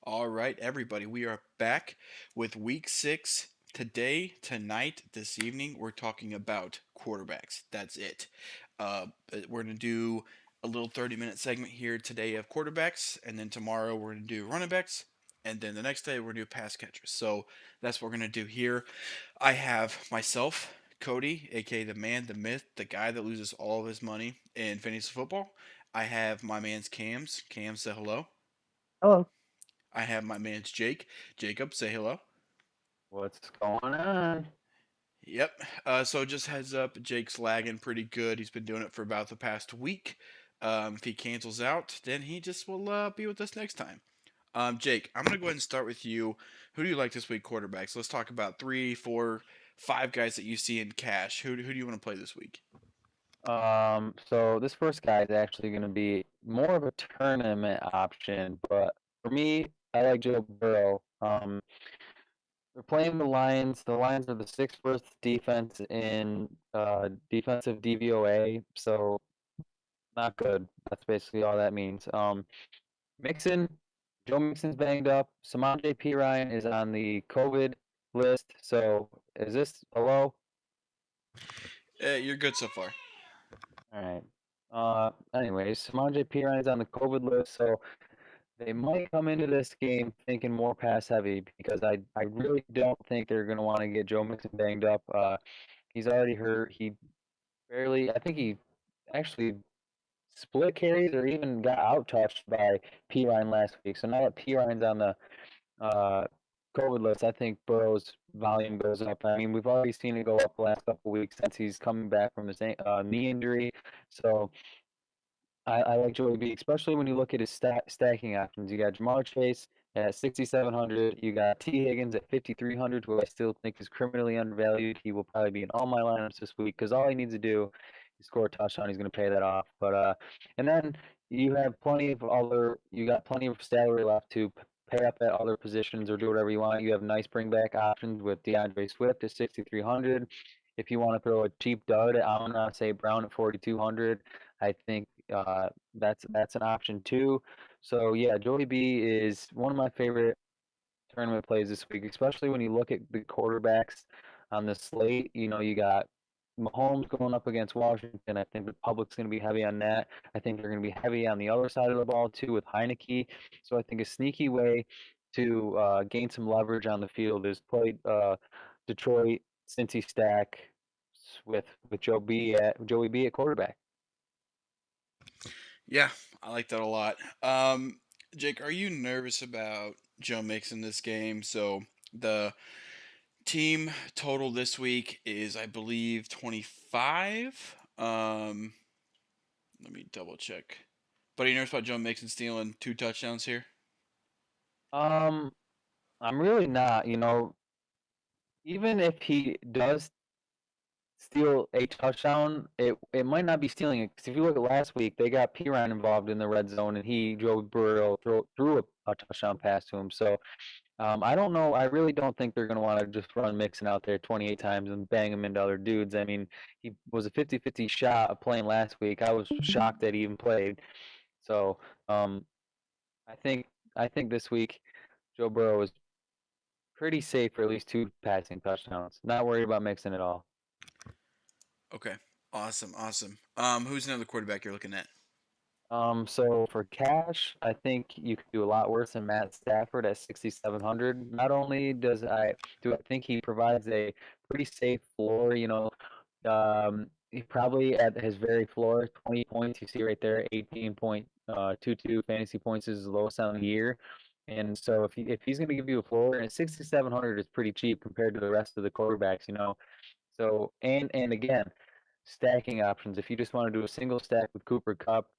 All right, everybody, we are back with week 6. Today, tonight, this evening, we're talking about quarterbacks. That's it. We're going to do a little 30-minute segment here today of quarterbacks, and then tomorrow we're going to do running backs, and then the next day we're going to do pass catchers. So that's what we're going to do here. I have myself, Cody, aka the man, the myth, the guy that loses all of his money in fantasy football. I have my man's Cams. Cam, say hello. Hello. I have my man's Jake. Jacob, say hello. What's going on? Yep. So just heads up, Jake's lagging pretty good. He's been doing it for about the past week. If he cancels out, then he just will be with us next time. Jake, I'm gonna go ahead and start with you. Who do you like this week, quarterbacks? Let's talk about three, four, five guys that you see in cash. Who do you want to play this week? So this first guy is actually going to be more of a tournament option, but for me, I like Joe Burrow. They're playing the Lions. The Lions are the sixth worst defense in defensive DVOA, so not good. That's basically all that means. Mixon, Joe Mixon's banged up. Samaj P. Ryan is on the COVID list. So is this a low? You're good so far. All right. Anyways, Samaj P. Ryan's on the COVID list, so they might come into this game thinking more pass heavy because I really don't think they're going to want to get Joe Mixon banged up. He's already hurt. He barely, I think he actually split carries or even got out touched by P. Ryan last week. So now that P. Ryan's on the uh, COVID list, I think Burrow's volume goes up. I mean, we've already seen it go up the last couple of weeks since he's coming back from his knee injury. So I like Joey B, especially when you look at his stacking options. You got Jamar Chase at 6,700. You got T. Higgins at 5,300, who I still think is criminally undervalued. He will probably be in all my lineups this week because all he needs to do is score a touchdown. He's going to pay that off. And then you got plenty of salary left to pay up at other positions or do whatever you want. You have nice bring back options with DeAndre Swift at 6,300. If you want to throw a cheap dud at Amon St. Brown at 4,200, I think that's an option too. So yeah, Joey B is one of my favorite tournament plays this week, especially when you look at the quarterbacks on the slate. You know, you got Mahomes going up against Washington. I think the public's going to be heavy on that. I think they're going to be heavy on the other side of the ball too with Heineke. So I think a sneaky way to gain some leverage on the field is play Detroit Cincy stack with Joey B at quarterback. Yeah, I like that a lot. Jake, are you nervous about Joe Mixon this game? So the team total this week is, I believe, 25. Let me double check. But are you nervous about Joe Mixon stealing two touchdowns here? Um, I'm really not. Even if he does steal a touchdown, it might not be stealing it. Because if you look at last week, they got Piran involved in the red zone, and Joe Burrow, threw a touchdown pass to him. So I don't know. I really don't think they're going to want to just run Mixon out there 28 times and bang him into other dudes. I mean, he was a 50-50 shot of playing last week. I was shocked that he even played. So um, I think I think this week Joe Burrow is pretty safe for at least two passing touchdowns. Not worried about Mixon at all. Okay. Awesome, awesome. Who's another quarterback you're looking at? So for cash, I think you could do a lot worse than Matt Stafford at 6,700. Not only do I think he provides a pretty safe floor, he probably at his very floor, 20 points. You see right there, 18.22 fantasy points is his lowest on the year. And so if he's going to give you a floor, and 6,700 is pretty cheap compared to the rest of the quarterbacks. So and again, stacking options. If you just want to do a single stack with Cooper Cup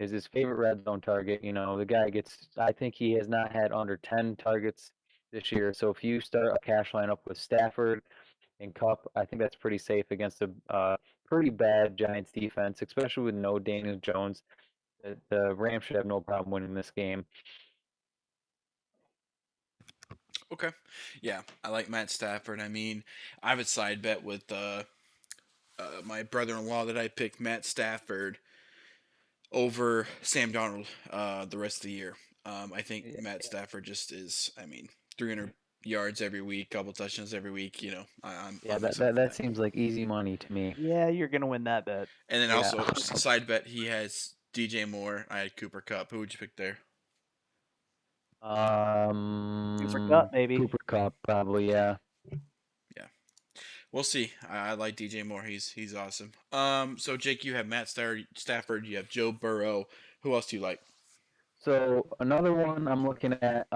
is his favorite red zone target. The guy gets. I think he has not had under 10 targets this year. So if you start a cash lineup with Stafford and Cup, I think that's pretty safe against a pretty bad Giants defense, especially with no Daniel Jones. The Rams should have no problem winning this game. Okay. Yeah, I like Matt Stafford. I mean, I have a side bet with my brother-in-law that I picked Matt Stafford over Sam Darnold the rest of the year. I think Yeah, Matt Stafford just is. I mean, 300 yards every week, couple touchdowns every week. yeah, I'm that excited that for that that. seems like easy money to me. Yeah, you're gonna win that bet. And then Yeah. also side bet, he has DJ Moore. I had Cooper Cup. Who would you pick there? Cooper Cup, maybe. Cooper Cup probably. Yeah. Yeah, we'll see. I like DJ Moore. He's awesome. So Jake, you have Stafford. You have Joe Burrow. Who else do you like? So another one I'm looking at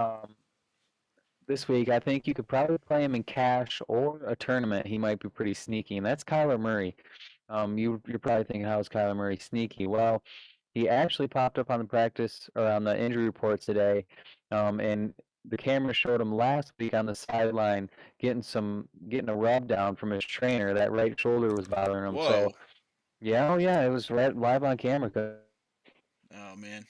this week. I think you could probably play him in cash or a tournament. He might be pretty sneaky, and that's Kyler Murray. You're probably thinking, how is Kyler Murray sneaky? Well, he actually popped up on the practice or on the injury report today, and the camera showed him last week on the sideline getting a rub down from his trainer. That right shoulder was bothering him. So Whoa. yeah, oh yeah, it was right, live on camera. Oh man.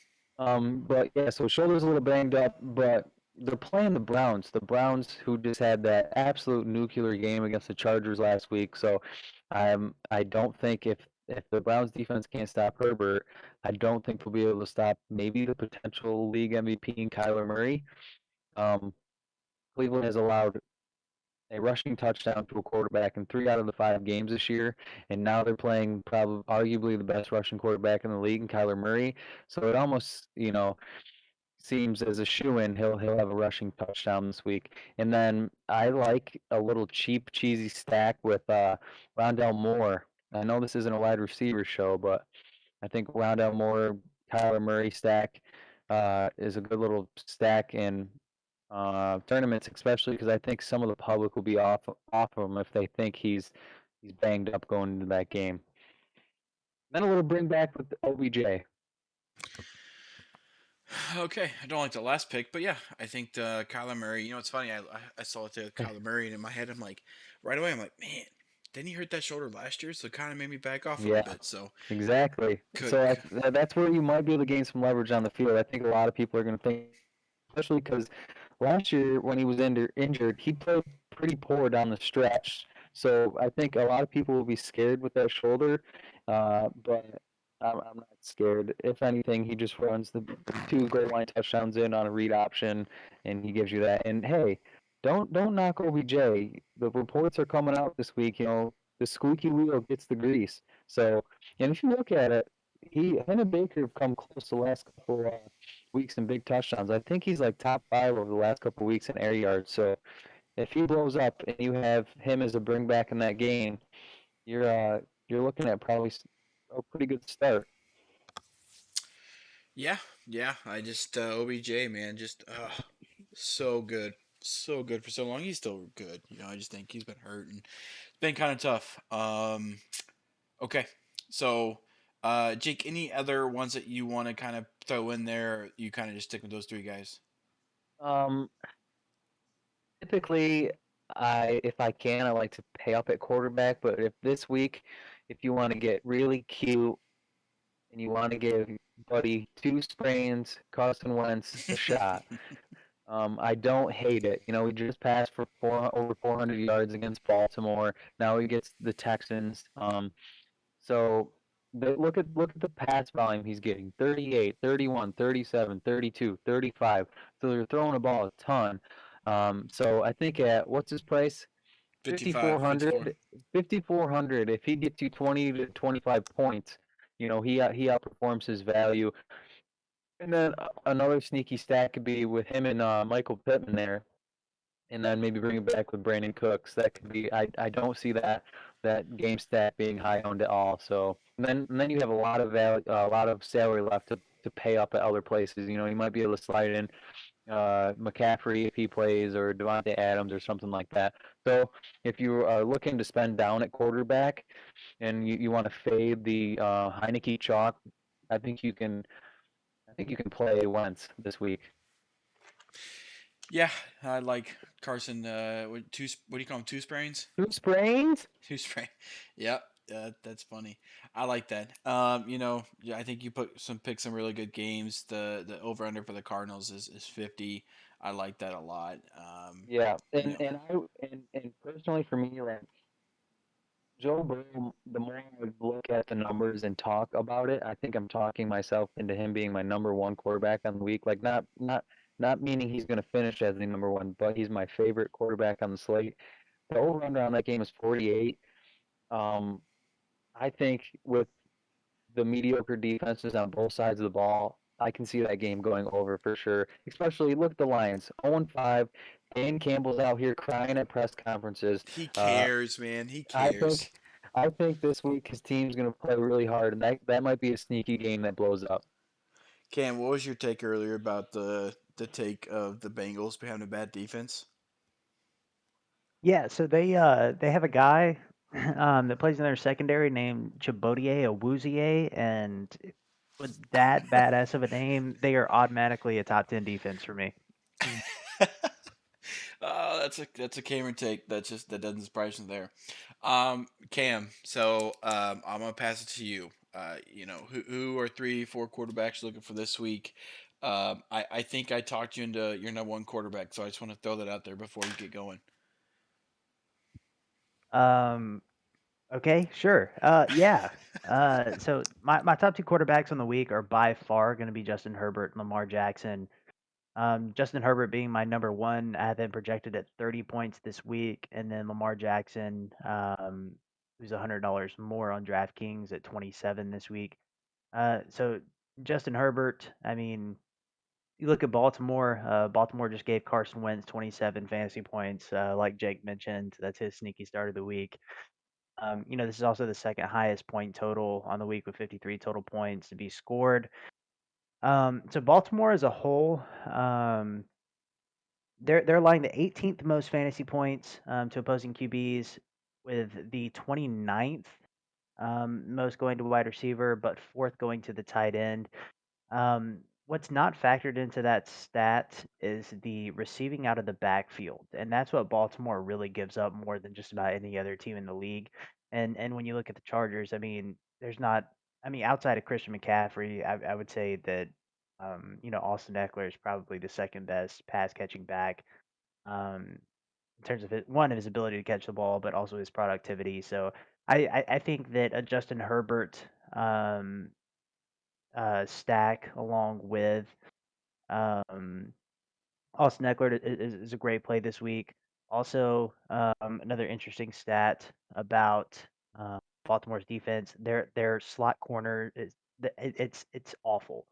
But yeah, so shoulder's a little banged up, but they're playing the Browns. The Browns who just had that absolute nuclear game against the Chargers last week. So I don't think if the Browns defense can't stop Herbert, I don't think they'll be able to stop maybe the potential league MVP in Kyler Murray. Um, Cleveland has allowed a rushing touchdown to a quarterback in 3 out of the 5 games this year, and now they're playing probably arguably the best rushing quarterback in the league, in Kyler Murray. So it almost, seems as a shoe-in he'll have a rushing touchdown this week. And then I like a little cheap cheesy stack with Rondell Moore. I know this isn't a wide receiver show, but I think Rondell Moore, Kyler Murray stack is a good little stack in tournaments, especially because I think some of the public will be off of him if they think he's banged up going into that game. Then a little bring back with OBJ. Okay, I don't like the last pick, but yeah, I think Kyler Murray. It's funny. I saw it there with Kyler Murray, and in my head, I'm like, right away, I'm like, man, didn't he hurt that shoulder last year? So it kind of made me back off a little Yeah. bit. So Exactly. could So that's where you might be able to gain some leverage on the field. I think a lot of people are going to think, especially because last year when he was injured, he played pretty poor down the stretch. So I think a lot of people will be scared with that shoulder, but I'm not scared. If anything, he just runs the 2 goal line touchdowns in on a read option, and he gives you that. And hey, don't knock OBJ. The reports are coming out this week. The squeaky wheel gets the grease. So, and if you look at it, him and Baker have come close the last couple weeks in big touchdowns. I think he's like top 5 over the last couple weeks in air yards. So if he blows up and you have him as a bring back in that game, you're looking at probably a pretty good start. yeah, yeah. I just OBJ man, just so good, so good for so long. He's still good. I just think he's been hurt and it's been kind of tough. Okay, so Jake, any other ones that you want to kind of throw in there? Or you kind of just stick with those three guys. Um, Typically, if I can, I like to pay up at quarterback. But if this week, if you want to get really cute and you want to give Buddy 2 sprains, Carson Wentz a shot, I don't hate it. We just passed for over 400 yards against Baltimore. Now he gets the Texans. So look at the pass volume he's getting: 38, 31, 37, 32, 35. So they're throwing the ball a ton. So I think at what's his price? 55, 54. 5,400. 5,400. If he gets you 20 to 25 points, he outperforms his value. And then another sneaky stack could be with him and Michael Pittman there, and then maybe bring it back with Brandon Cooks. That could be. I don't see that game stat being high owned at all. So and then you have a lot of a lot of salary left to pay up at other places. You might be able to slide in McCaffrey if he plays, or Devontae Adams or something like that. So if you are looking to spend down at quarterback and you want to fade the Heineke chalk, I think you can. I think you can play Wentz this week. Yeah, I like Carson. What do you call him? Two sprains? 2 sprains? Two sprain. Yep. That's funny. I like that. Yeah, I think you pick some really good games. The over under for the Cardinals is 50. I like that a lot. Yeah, You and know, and I and personally for me, like Joe Burrow, the more I look at the numbers and talk about it, I think I'm talking myself into him being my number one quarterback on the week. Like not meaning he's going to finish as the number one, but he's my favorite quarterback on the slate. The over under on that game is 48. Um, I think with the mediocre defenses on both sides of the ball, I can see that game going over for sure. Especially look at the Lions, 0-5. Dan Campbell's out here crying at press conferences. He Uh, cares, man. He I cares. think I think this week his team's going to play really hard, and that might be a sneaky game that blows up. Cam, what was your take earlier about the take of the Bengals having a bad defense? Yeah, so they have a guy that plays in their secondary named Chibodier Awuzie, and with that badass of a name, they are automatically a top 10 defense for me. Oh, that's a Cameron take. That doesn't surprise me there. Cam. So I'm gonna pass it to you. Who are 3, 4 quarterbacks looking for this week? I think I talked you into your number one quarterback, so I just want to throw that out there before you get going. Um, okay, sure. Yeah. So my top two quarterbacks on the week are by far going to be Justin Herbert and Lamar Jackson. Justin Herbert being my number one, I have him projected at 30 points this week, and then Lamar Jackson, who's $100 more on DraftKings at 27 this week. So Justin Herbert, I mean, you look at Baltimore. Baltimore just gave Carson Wentz 27 fantasy points, like Jake mentioned. That's his sneaky start of the week. This is also the second highest point total on the week with 53 total points to be scored. So Baltimore as a whole, they're allowing the 18th most fantasy points to opposing QBs, with the 29th most going to wide receiver, but fourth going to the tight end. What's not factored into that stat is the receiving out of the backfield, and that's what Baltimore really gives up more than just about any other team in the league. And when you look at the Chargers, I mean, there's not, I mean, outside of Christian McCaffrey, I would say that Austin Eckler is probably the second best pass catching back in terms of one of his ability to catch the ball, but also his productivity. So I think that a Justin Herbert um, stack along with um, Austin Eckler is a great play this week. Also, another interesting stat about Baltimore's defense: their slot corner is it's awful.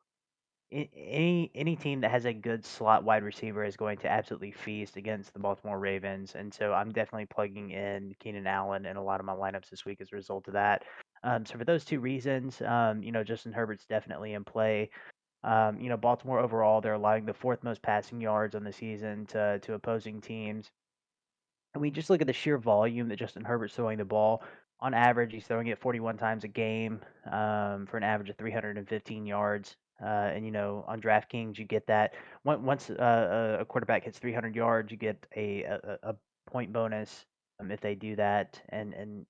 Any team that has a good slot wide receiver is going to absolutely feast against the Baltimore Ravens, and so I'm definitely plugging in Keenan Allen in a lot of my lineups this week as a result of that. So for those two reasons, Justin Herbert's definitely in play. Baltimore overall, they're allowing the fourth most passing yards on the season to opposing teams. And we just look at the sheer volume that Justin Herbert's throwing the ball. On average, he's throwing it 41 times a game for an average of 315 yards. On DraftKings, you get that. Once a quarterback hits 300 yards, you get a point bonus if they do that. And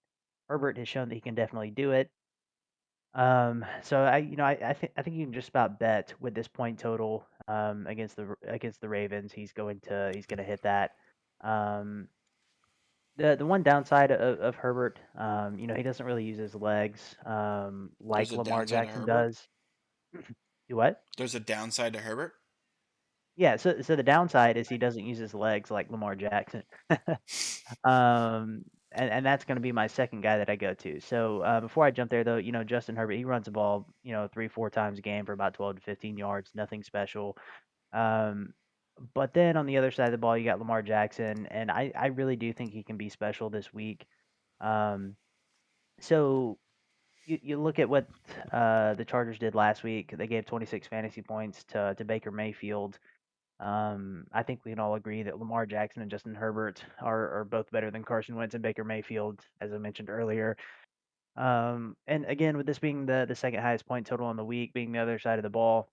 Herbert has shown that he can definitely do it. So I think you can just about bet with this point total against the Ravens, he's gonna hit that. Um, the one downside of Herbert, he doesn't really use his legs There's like a Lamar downside to Jackson Herbert. does. Do what? There's a downside to Herbert. Yeah, so the downside is he doesn't use his legs like Lamar Jackson. And that's going to be my second guy that I go to. So before I jump there, though, Justin Herbert, he runs the ball, 3, 4 times a game for about 12 to 15 yards, nothing special. Um, but then on the other side of the ball, you got Lamar Jackson, and I really do think he can be special this week. Um, so you look at what the Chargers did last week. They gave 26 fantasy points to Baker Mayfield. I think we can all agree that Lamar Jackson and Justin Herbert are both better than Carson Wentz and Baker Mayfield, as I mentioned earlier. And again, with this being the second highest point total on the week, being the other side of the ball,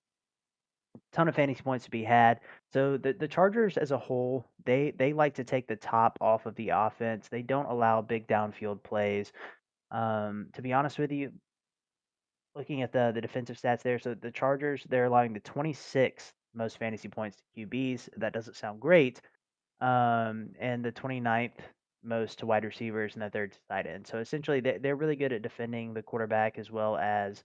ton of fantasy points to be had. So the Chargers as a whole, they like to take the top off of the offense. They don't allow big downfield plays. To be honest with you, looking at the defensive stats there, so the Chargers, they're allowing the 26th most fantasy points to QBs. That doesn't sound great. And the 29th most to wide receivers, and the third to tight end. So essentially, they're really good at defending the quarterback as well as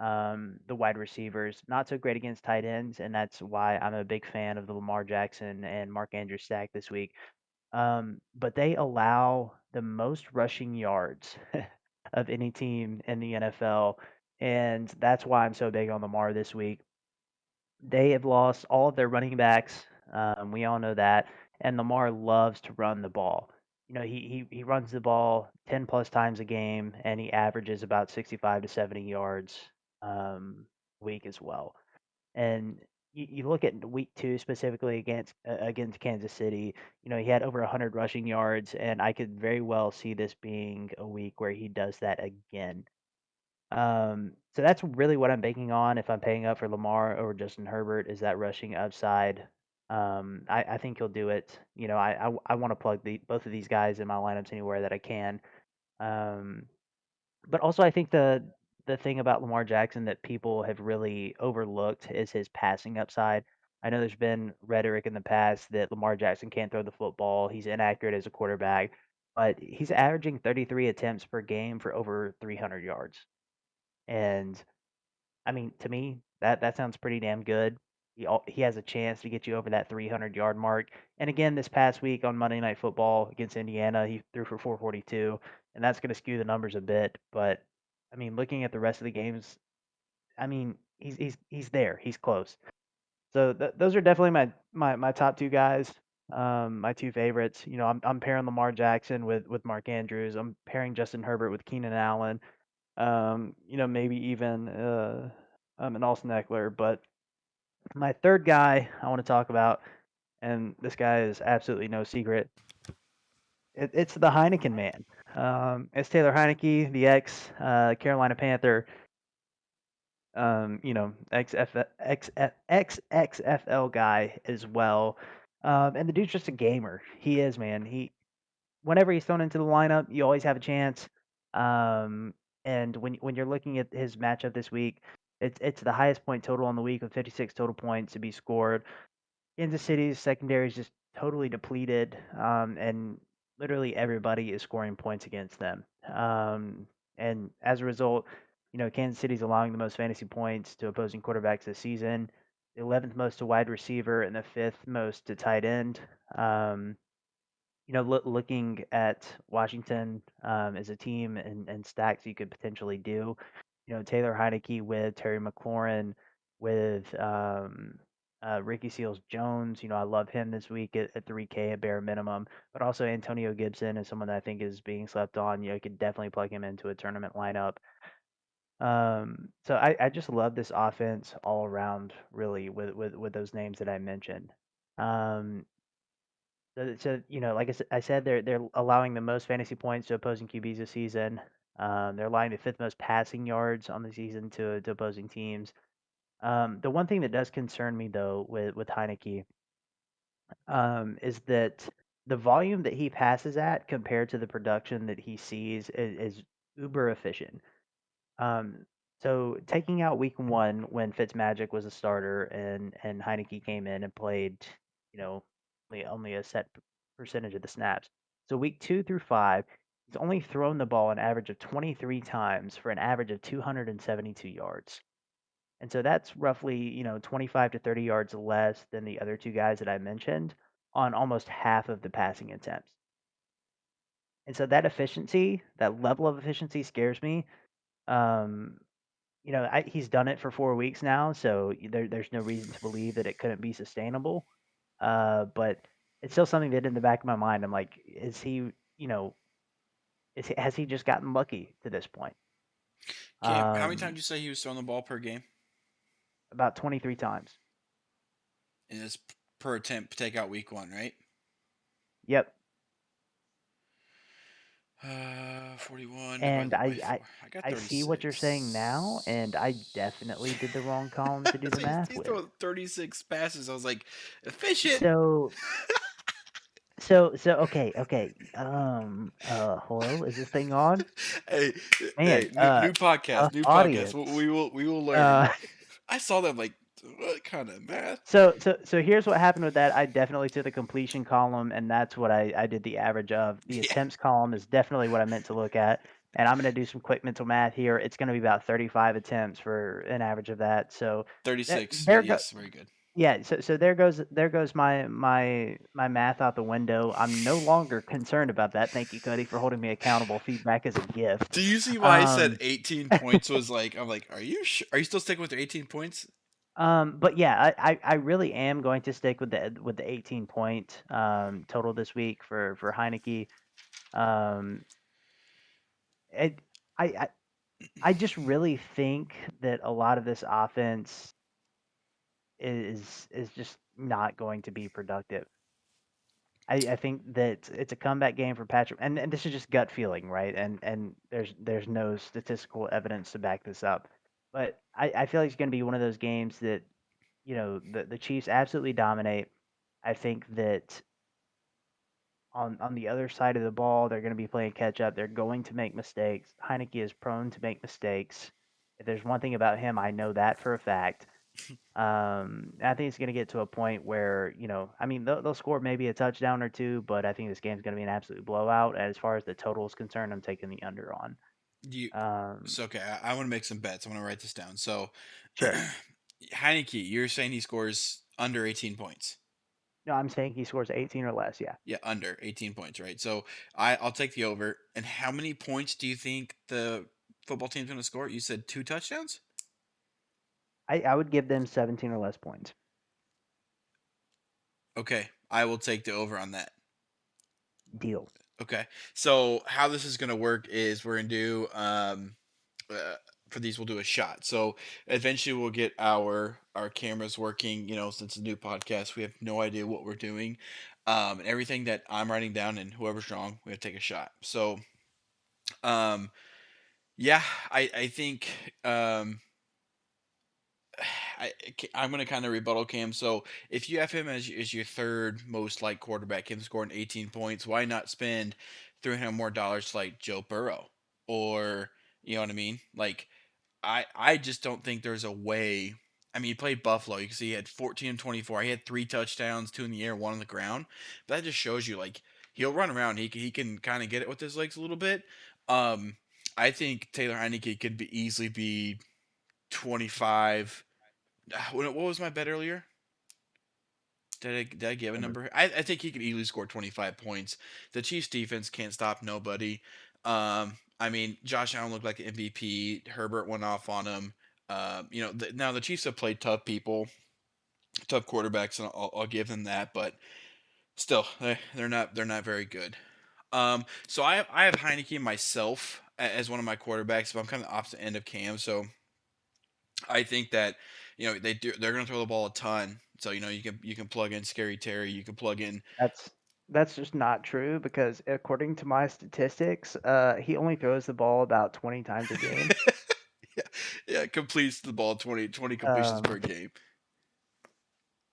the wide receivers. Not so great against tight ends, and that's why I'm a big fan of the Lamar Jackson and Mark Andrews stack this week. But they allow the most rushing yards of any team in the NFL, and that's why I'm so big on Lamar this week. They have lost all of their running backs. We all know that. And Lamar loves to run the ball. He runs the ball 10 plus times a game, and he averages about 65 to 70 yards a week as well. And you look at week 2 specifically against Kansas City. He had over 100 rushing yards, and I could very well see this being a week where he does that again. So that's really what I'm banking on if I'm paying up for Lamar over Justin Herbert is that rushing upside. I think he'll do it. I want to plug both of these guys in my lineups anywhere that I can. Um, but also I think the thing about Lamar Jackson that people have really overlooked is his passing upside. I know there's been rhetoric in the past that Lamar Jackson can't throw the football. He's inaccurate as a quarterback, but he's averaging 33 attempts per game for over 300 yards. And I mean, to me, that sounds pretty damn good. He has a chance to get you over that 300-yard mark. And again, this past week on Monday Night Football against Indiana, he threw for 442, and that's going to skew the numbers a bit. But I mean, looking at the rest of the games, I mean, he's there. He's close. So those are definitely my top two guys. My two favorites. I'm pairing Lamar Jackson with Mark Andrews. I'm pairing Justin Herbert with Keenan Allen. Maybe even an Austin Eckler. But my third guy I want to talk about, and this guy is absolutely no secret. It's the Heineken man. It's Taylor Heineke, the ex Carolina Panther. XFL guy as well. And the dude's just a gamer. He is, man. Whenever he's thrown into the lineup, you always have a chance. And when you're looking at his matchup this week, it's the highest point total on the week with 56 total points to be scored. Kansas City's secondary is just totally depleted, and literally everybody is scoring points against them. And as a result, Kansas City's allowing the most fantasy points to opposing quarterbacks this season, the 11th most to wide receiver, and the 5th most to tight end. Looking at Washington as a team and stacks you could potentially do, Taylor Heineke with Terry McLaurin, with Ricky Seals Jones. I love him this week at 3K, a bare minimum. But also Antonio Gibson is someone that I think is being slept on. You could definitely plug him into a tournament lineup. So I just love this offense all around, really, with those names that I mentioned. Um, so like I said, they're allowing the most fantasy points to opposing QBs this season. They're allowing the 5th most passing yards on the season to opposing teams. The one thing that does concern me though with Heineke is that the volume that he passes at compared to the production that he sees is uber efficient. Um, so taking out week 1 when Fitzmagic was a starter and Heineke came in and played, you know, only a set percentage of the snaps. So week 2 through 5, he's only thrown the ball an average of 23 times for an average of 272 yards. And so that's roughly, 25 to 30 yards less than the other two guys that I mentioned on almost half of the passing attempts. And so that efficiency, that level of efficiency scares me. Um, he's done it for 4 weeks now, so there's no reason to believe that it couldn't be sustainable. But it's still something that in the back of my mind, I'm like, is he, has he just gotten lucky to this point? Cam, how many times Um, did you say he was throwing the ball per game? about 23 times. And it's per attempt, take out week 1, right? Yep. 41 And divided by 4. I got I see what you're saying now, and I 36. definitely did the wrong column to do the So math he's with. throwing 36 passes. I was like, efficient. So okay. Hello, is this thing on? hey, Man, new podcast, new podcast. audience. We will learn. Uh, I saw that. I'm like, What kind of math? So here's what happened with that. I definitely took the completion column, and that's what I did the average of. The Yeah, attempts column is definitely what I meant to look at. And I'm gonna do some quick mental math here. It's gonna be about 35 attempts for an average of that. So that 36. there go Yes, very good. yeah. So there goes my math out the window. I'm no longer concerned about that. Thank you, Cody, for holding me accountable. Feedback is a gift. Do you see why I said Um, 18 points was like? I'm like, are you sure? Are you still sticking with your 18 points? but yeah, I really am going to stick with the 18 point total this week for Heineke. Um, it, I, I I just really think that a lot of this offense is just not going to be productive. I think that it's a comeback game for Patrick, and this is just gut feeling, right? And there's no statistical evidence to back this up, but I feel like it's going to be one of those games that the Chiefs absolutely dominate. I think that on the other side of the ball, they're going to be playing catch up. They're going to make mistakes. Heineke is prone to make mistakes. If there's one thing about him, I know that for a fact. I think it's going to get to a point where I mean, they'll score maybe a touchdown or two, but I think this game's going to be an absolute blowout. As far as the total is concerned, I'm taking the under on. You Um, so okay. I want to make some bets. I want to write this down. So sure. Heineke, you're saying he scores under 18 points. No, I'm saying he scores 18 or less. Yeah, Yeah, under 18 points, right? So I'll take the over. And how many points do you think the football team's going to score? You said 2 touchdowns? I would give them 17 or less points. Okay, I will take the over on that. Deal. Okay, so how this is going to work is we're going to do for these we'll do a shot. So eventually we'll get our cameras working. Since it's a new podcast, we have no idea what we're doing, and everything that I'm writing down and whoever's wrong, we have to take a shot. So um, yeah, I think I'm going to kind of rebuttal Cam. So if you have him as your third most like quarterback, him scoring 18 points, why not spend $300 more like Joe Burrow, or you know what I mean? Like I just don't think there's a way. I mean, he played Buffalo. You can see he had 14 and 24. He had 3 touchdowns, 2 in the air, 1 on the ground. But that just shows you like he'll run around. He can kind of get it with his legs a little bit. Um, I think Taylor Heineke could easily be 25. What was my bet earlier? Did I give a Remember. number? I think he could easily score 25 points. The Chiefs defense can't stop nobody. I mean, Josh Allen looked like an MVP. Herbert went off on him. Now the Chiefs have played tough people, tough quarterbacks, and I'll give them that. But still, they're not very good. So I have Heineke myself as one of my quarterbacks, but I'm kind of the opposite end of Cam. So I think that they're going to throw the ball a ton. So you can plug in Scary Terry, you can plug in That's just not true because according to my statistics, he only throws the ball about 20 times a game. yeah, yeah, completes the ball 20 completions per Um, game.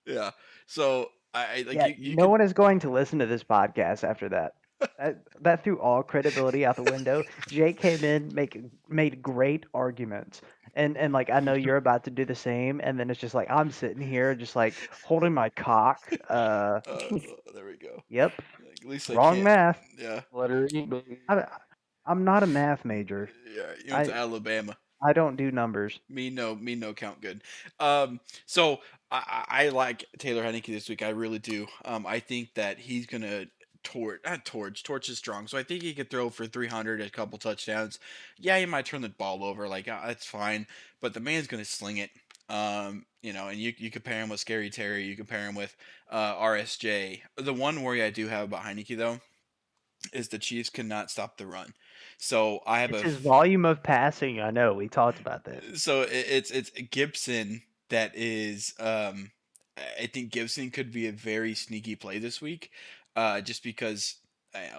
Yeah. So I like yeah, you no could one is going to listen to this podcast after that. That threw all credibility out the window. Jake came in, made great arguments, and like I know you're about to do the same, and then it's just like I'm sitting here just like holding my cock. uh, there we go. Yep, Like, at least I wrong can't. math. Yeah. Lottery, baby. I, I'm not a math major. Yeah, you went to I Alabama. I don't do numbers. Me no count good. So I like Taylor Heineke this week. I really do. I think that he's gonna torch is strong. So I think he could throw for 300, a couple touchdowns. Yeah, he might turn the ball over. Like that's fine, but the man's gonna sling it. And you compare him with Scary Terry. You compare him with RSJ. The one worry I do have about Heineke though is the Chiefs cannot stop the run. So I have It's a his volume of passing. I know we talked about that. so it's Gibson that is I think Gibson could be a very sneaky play this week, just because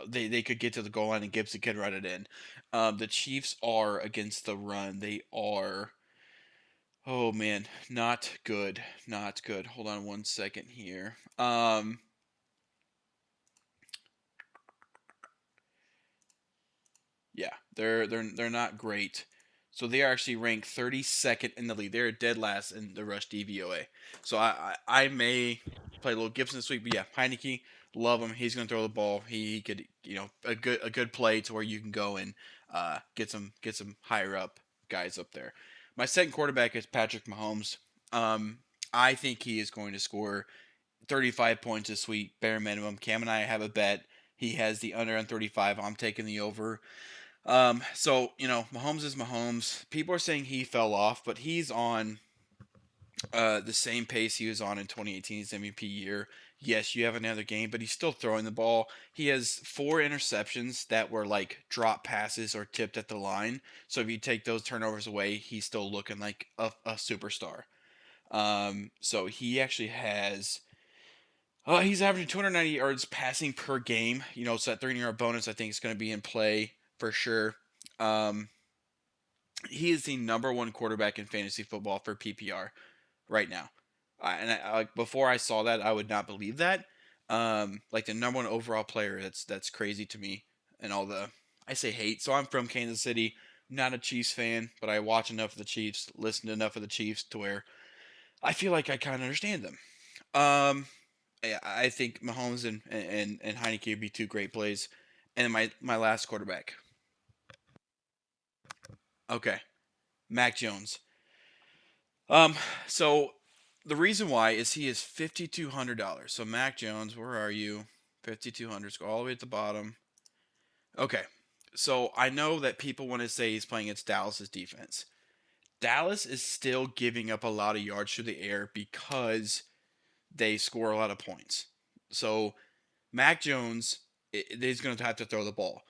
they could get to the goal line and Gibson could run it in. The Chiefs are against the run. They are, oh man, not good, not good. Hold on 1 second here. Yeah, they're not great. So they are actually ranked 32nd in the league. They're dead last in the rush DVOA. So I may play a little Gibson this week, but yeah, Heineke, love him. He's going to throw the ball. He could, a good play to where you can go and get some higher up guys up there. My second quarterback is Patrick Mahomes. Um, I think he is going to score 35 points this week, bare minimum. Cam and I have a bet. He has the under on 35. I'm taking the over. So Mahomes is Mahomes. People are saying he fell off, but he's on the same pace he was on in 2018, his MVP year. Yes, you have another game, but he's still throwing the ball. He has 4 interceptions that were like drop passes or tipped at the line. So if you take those turnovers away, he's still looking like a superstar. So he actually has. He's averaging 290 yards passing per game. So that 300-yard bonus I think is going to be in play for sure. Um, he is the number one quarterback in fantasy football for PPR right now. Like before I saw that, I would not believe that. Like the number one overall player. That's crazy to me. And all the I say hate. So I'm from Kansas City, not a Chiefs fan, but I watch enough of the Chiefs, listen to enough of the Chiefs to where I feel like I kind of understand them. Um, yeah, I think Mahomes and Heineke would be two great plays. And then my last quarterback. Okay, Mac Jones. Um, so the reason why is he is $5,200. So Mac Jones, where are you? 5,200. Go all the way at the bottom. Okay, so I know that people want to say he's playing against Dallas's defense. Dallas is still giving up a lot of yards through the air because they score a lot of points. So Mac Jones, he's going to have to throw the ball.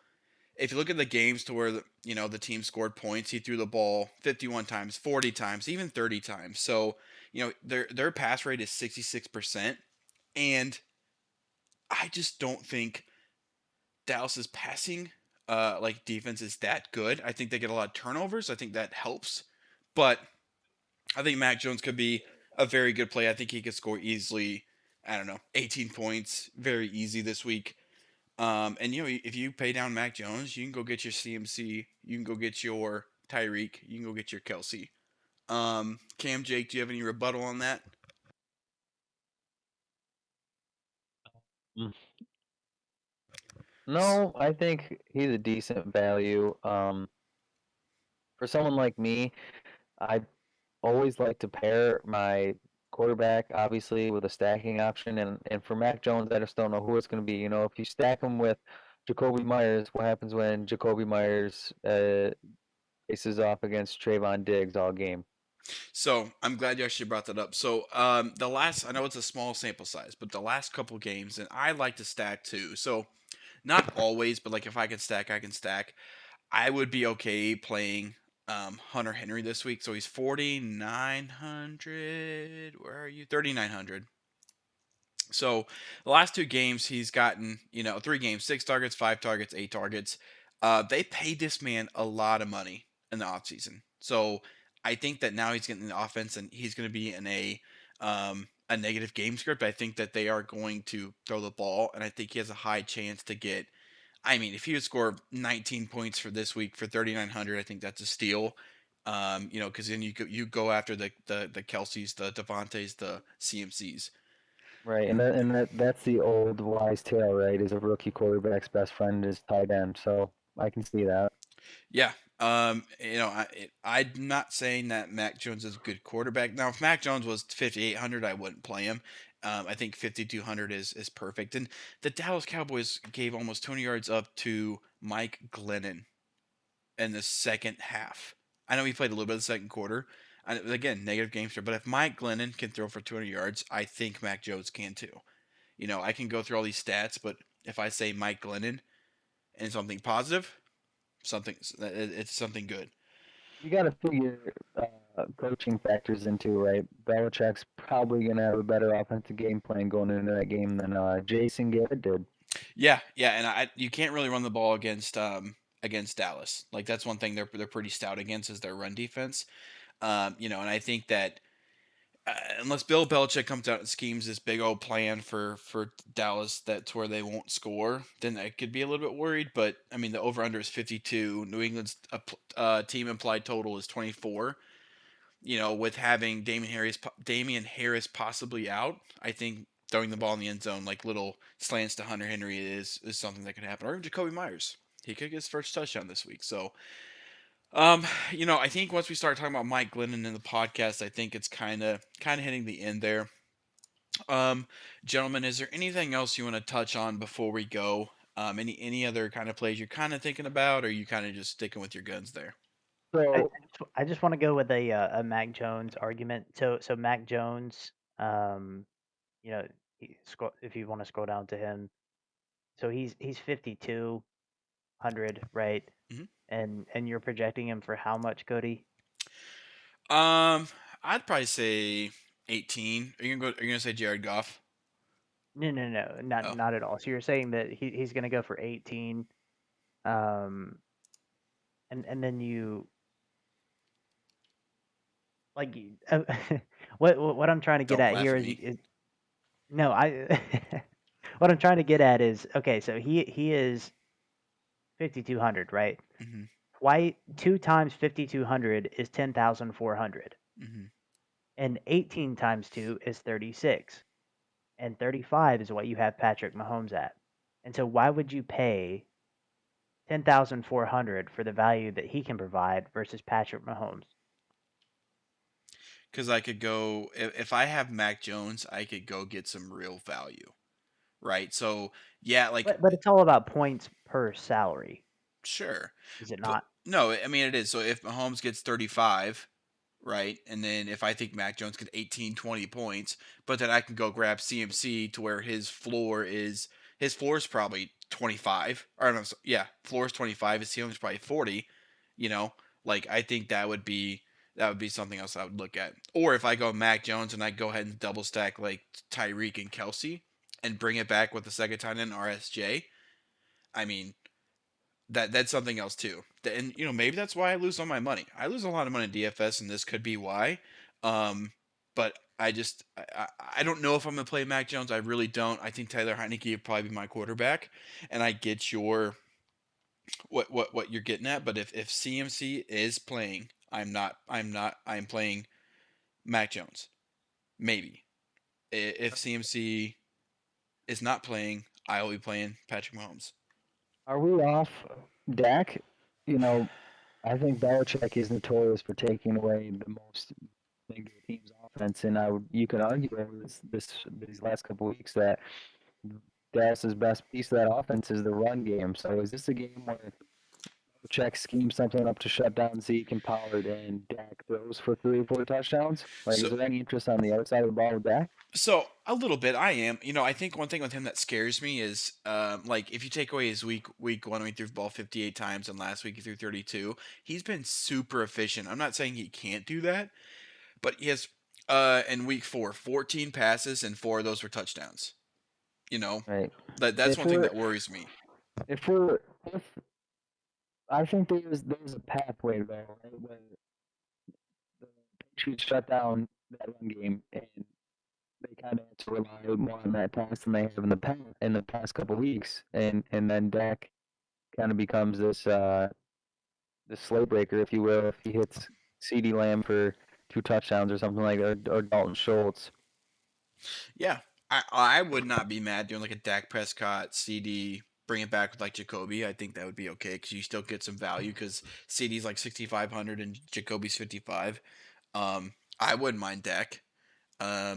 If you look at the games to where the team scored points, he threw the ball 51 times, 40 times, even 30 times. So their pass rate is 66%, and I just don't think Dallas's passing like defense is that good. I think they get a lot of turnovers. I think that helps, but I think Mac Jones could be a very good play. I think he could score easily. I don't know, 18 points, very easy this week. And if you pay down Mac Jones, you can go get your CMC, you can go get your Tyreek, you can go get your Kelsey. Cam, Jake, do you have any rebuttal on that? Mm. No, I think he's a decent value. For someone like me, I always like to pair my quarterback, obviously, with a stacking option. And for Mac Jones, I just don't know who it's going to be. If you stack him with Jacoby Myers, what happens when Jacoby Myers faces off against Trayvon Diggs all game? So I'm glad you actually brought that up. So I know it's a small sample size, but the last couple games, and I like to stack too. So not always, but like if I can stack, I can stack. I would be okay playing Hunter Henry this week. So he's 4,900. Where are you? 3,900. So the last 2 games, he's gotten 3 games, 6 targets, 5 targets, 8 targets. They paid this man a lot of money in the offseason. So I think that now he's getting the offense and he's going to be in a negative game script. I think that they are going to throw the ball, and I think he has a high chance to get. I mean, if he would score 19 points for this week for 3,900, I think that's a steal. Because then you go after the Kelseys, the Devontaes, the CMCs. Right, and that's the old wise tale, right? Is a rookie quarterback's best friend is tight end. So I can see that. Yeah. I'm not saying that Mac Jones is a good quarterback. Now, if Mac Jones was 5,800, I wouldn't play him. I think 5,200 is perfect. And the Dallas Cowboys gave almost 20 yards up to Mike Glennon in the second half. I know he played a little bit of the second quarter. And again, negative game script. But if Mike Glennon can throw for 200 yards, I think Mac Jones can too. I can go through all these stats, but if I say Mike Glennon and something positive, it's something good. You got to figure coaching factors into, right? Belichick's probably going to have a better offensive game plan going into that game than Jason Garrett did. Yeah, yeah, and you can't really run the ball against Dallas. Like that's one thing they're pretty stout against is their run defense. And I think that unless Bill Belichick comes out and schemes this big old plan for Dallas that's where they won't score, then I could be a little bit worried. But I mean, the over under is 52. New England's team implied total is 24. With having Damian Harris possibly out, I think throwing the ball in the end zone like little slants to Hunter Henry is something that could happen. Or even Jacoby Myers, he could get his first touchdown this week. So I think once we start talking about Mike Glennon in the podcast, I think it's kind of hitting the end there. Gentlemen, is there anything else you want to touch on before we go? Any other kind of plays you're kind of thinking about, or are you kind of just sticking with your guns there? I, So I just want to go with a Mac Jones argument. So Mac Jones, um, you know, if you want to scroll down to him, so he's 5,200, right? hmm And you're projecting him for how much, Cody? Um, I'd probably say 18. Are you gonna say Jared Goff? No, no, no, not Oh, not at all. So you're saying that he's going to go for 18, um, and then you like what I'm trying to get don't at laugh here at is, me. no, I what I'm trying to get at is, okay, so he is 5,200, right? hmm Why 2 times 5,200 is 10,400, hmm and 18 times 2 is 36, and 35 is what you have Patrick Mahomes at. And so why would you pay 10,400 for the value that he can provide versus Patrick Mahomes? Because I could go if I have Mac Jones, I could go get some real value, right? So yeah, like But it's all about points per salary, sure, is it but not? no, I mean it is. So if Mahomes gets 35, right, and then if I think Mac Jones gets 18, 20 points, but then I can go grab CMC to where his floor is probably 25, or no, yeah, floor is 25, his ceiling is probably 40. You know, like I think that would be something else I would look at. Or if I go Mac Jones and I go ahead and double stack like Tyreek and Kelsey and bring it back with the second tight end RSJ. I mean, that's something else too. And maybe that's why I lose all my money. I lose a lot of money in DFS, and this could be why. But I don't know if I'm gonna play Mac Jones. I really don't. I think Tyler Heineke would probably be my quarterback, and I get your what you're getting at. But if CMC is playing, I'm playing Mac Jones. Maybe if CMC is not playing, I will be playing Patrick Mahomes. are we off Dak? You know, I think Belichick is notorious for taking away the most in your team's offense, and you could argue over these last couple of weeks that Dallas's best piece of that offense is the run game. So is this a game where Belichick schemes something up to shut down Zeke and Pollard, and Dak throws for 3 or 4 touchdowns? Like, So is there any interest on the other side of the ball with Dak? So a little bit, I am. I think one thing with him that scares me is, like if you take away his week one, he threw the ball 58 times, and last week he threw 32. He's been super efficient. I'm not saying he can't do that, but he has, in week four, 14 passes, and four of those were touchdowns. You know, Right. that's If one thing we're that worries me. if we're if I think there's a pathway though, right, where the Patriots shut down that run game and they kind of had to rely more on that pass than they have in the past couple weeks, and then Dak kind of becomes this slow breaker, if you will, if he hits C.D. Lamb for 2 touchdowns or something like that, or Dalton Schultz. Yeah, I would not be mad doing like a Dak Prescott CD. Bring it back with like Jacoby. I think that would be okay because you still get some value because CD's like 6,500 and Jacoby's 55. I wouldn't mind Dak.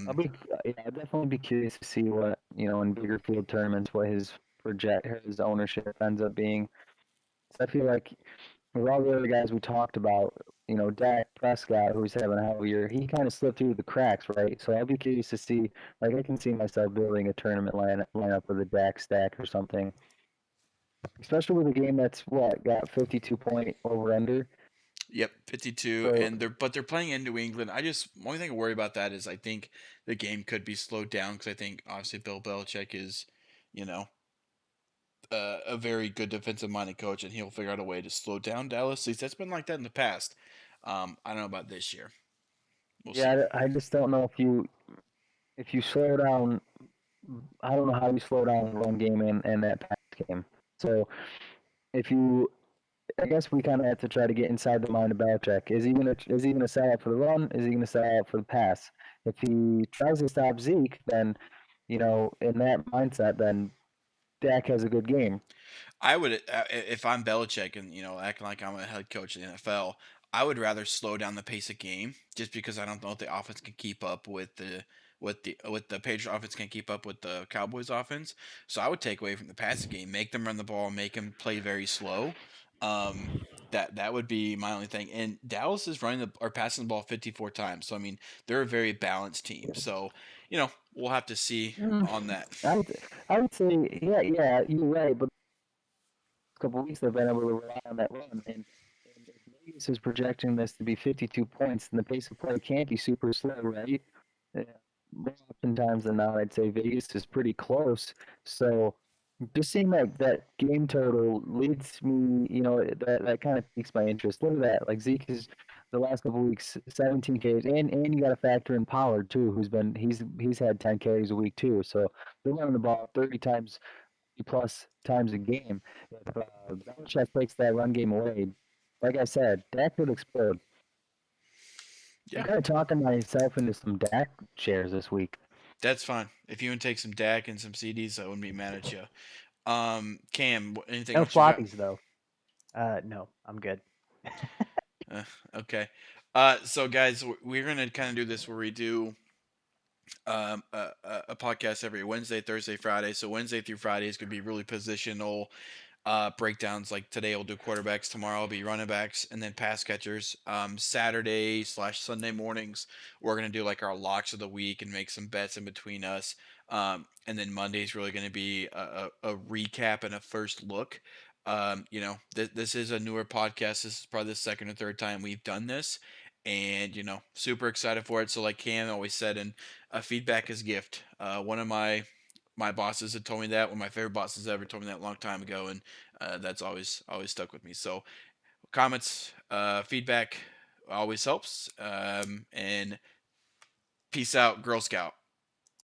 I'll Um, be yeah, I'd definitely be curious to see what in bigger field tournaments what his ownership ends up being. So I feel like with all the other guys we talked about, Dak Prescott, who's having a hell of a year, he kind of slipped through the cracks, right? So I'll be curious to see, like, I can see myself building a tournament lineup with a Dak stack or something, especially with a game that's what got 52-point over under. yep, 52, So and they're playing in New England. Only thing I worry about that is I think the game could be slowed down because I think obviously Bill Belichick is, you know, a very good defensive minded coach, and he'll figure out a way to slow down Dallas. At least that's been like that in the past. I don't know about this year. We'll see. Yeah, I just don't know if you slow down. I don't know how you slow down the run game and that pass game. So if you, I guess we kind of have to try to get inside the mind of Belichick. Is he gonna sell out for the run? Is he gonna sell out for the pass? If he tries to stop Zeke, then in that mindset, then Dak has a good game. I would, if I'm Belichick and acting like I'm a head coach in the NFL, I would rather slow down the pace of game just because I don't know if the offense can keep up with the Patriot offense can keep up with the Cowboys offense. So I would take away from the passing game, make them run the ball, make them play very slow. Um, that would be my only thing. And Dallas is running or passing the ball 54 times. So I mean, they're a very balanced team. So we'll have to see Mm, on that. I would say, yeah, you're right. But couple of weeks they've been able to rely on that run. And if Vegas is projecting this to be 52 points, then the pace of play can't be super slow, right? Uh, More oftentimes than not, I'd say Vegas is pretty close. So just seeing that game total leads me, that kind of piques my interest. Look at that, like Zeke is the last couple of weeks, 17 carries, and you got to factor in Pollard too, he's had 10 carries a week too. So they're running the ball 30 times plus times a game. If Belichick takes that run game away, like I said, Dak would explode. I'm Yeah. kind of talking myself into some Dak shares this week. That's fine. If you want to take some DAC and some CDs, I wouldn't be mad at you. Cam, anything No else you got? floppies though. No, I'm good. Uh, okay. So guys, we're gonna kind of do this where we do a podcast every Wednesday, Thursday, Friday. So Wednesday through Friday is gonna be really positional breakdowns. Like today, I'll do quarterbacks. Tomorrow, I'll be running backs, and then pass catchers. Saturday/Sunday mornings, we're gonna do like our locks of the week and make some bets in between us. And then Monday is really gonna be a recap and a first look. This is a newer podcast. This is probably the second or third time we've done this, and super excited for it. So, like Cam always said, and feedback is gift. One of my bosses had told me that. One of my favorite bosses ever told me that a long time ago, and that's always stuck with me. So comments, feedback always helps. And peace out, Girl Scout.